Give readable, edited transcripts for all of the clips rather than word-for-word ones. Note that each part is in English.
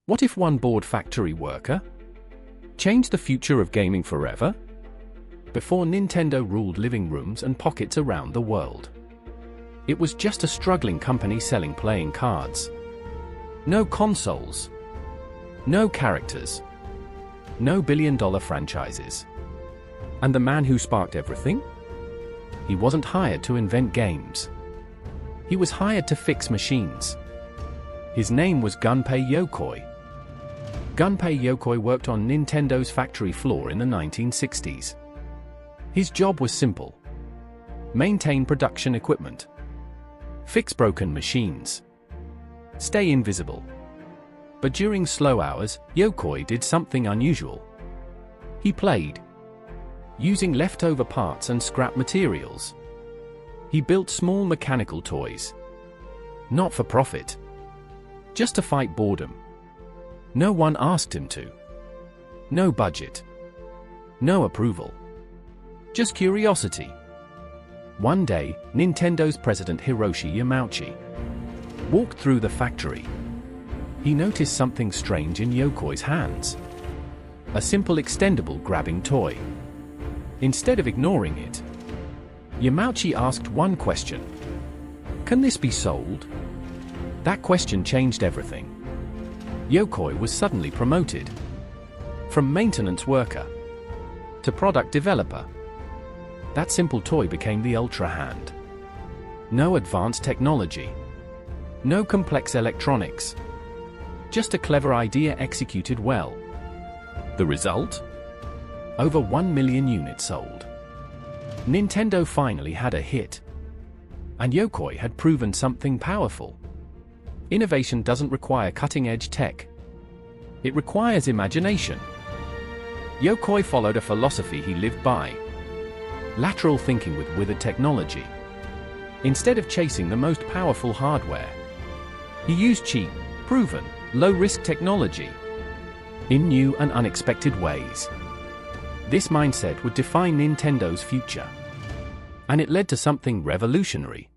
What if one bored factory worker changed the future of gaming forever? Before Nintendo ruled living rooms and pockets around the world, it was just a struggling company selling playing cards. No consoles, no characters, no billion-dollar franchises. And the man who sparked everything? He wasn't hired to invent games. He was hired to fix machines. His name was Gunpei Yokoi. Gunpei Yokoi worked on Nintendo's factory floor in the 1960s. His job was simple: maintain production equipment, fix broken machines, stay invisible. But during slow hours, Yokoi did something unusual. He played, using leftover parts and scrap materials. He built small mechanical toys, not for profit, just to fight boredom. No one asked him to. No budget. No approval. Just curiosity. One day, Nintendo's president Hiroshi Yamauchi walked through the factory. He noticed something strange in Yokoi's hands. A simple extendable grabbing toy. Instead of ignoring it, Yamauchi asked one question: "Can this be sold?" That question changed everything. Yokoi was suddenly promoted from maintenance worker to product developer. That simple toy became the Ultra Hand. No advanced technology, no complex electronics, just a clever idea executed well. The result? Over 1 million units sold. Nintendo finally had a hit. And Yokoi had proven something powerful. Innovation doesn't require cutting-edge tech. It requires imagination. Yokoi followed a philosophy he lived by: lateral thinking with withered technology. Instead of chasing the most powerful hardware, he used cheap, proven, low-risk technology in new and unexpected ways. This mindset would define Nintendo's future. And it led to something revolutionary.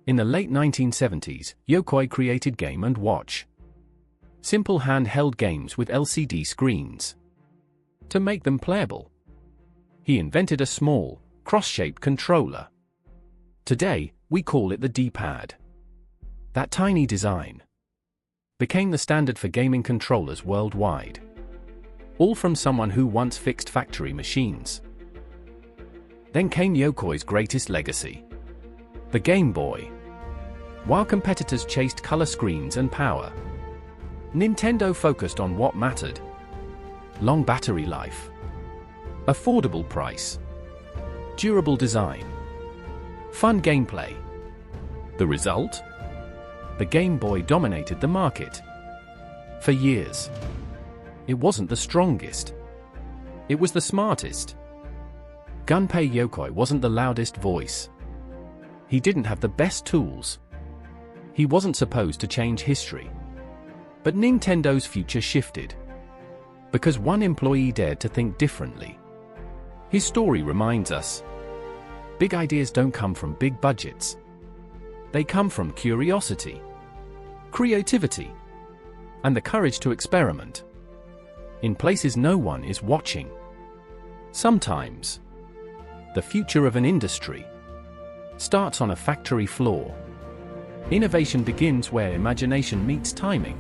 In the late 1970s, Yokoi created Game & Watch, simple handheld games with LCD screens. To make them playable, he invented a small, cross-shaped controller. Today, we call it the D-pad. That tiny design became the standard for gaming controllers worldwide. All from someone who once fixed factory machines. Then came Yokoi's greatest legacy: the Game Boy. While competitors chased color screens and power, Nintendo focused on what mattered: long battery life, affordable price, durable design, fun gameplay. The result? The Game Boy dominated the market. For years. It wasn't the strongest. It was the smartest. Gunpei Yokoi wasn't the loudest voice. He didn't have the best tools. He wasn't supposed to change history. But Nintendo's future shifted. Because one employee dared to think differently. His story reminds us: big ideas don't come from big budgets. They come from curiosity, creativity, and the courage to experiment in places no one is watching. Sometimes, the future of an industry starts on a factory floor. Innovation begins where imagination meets timing.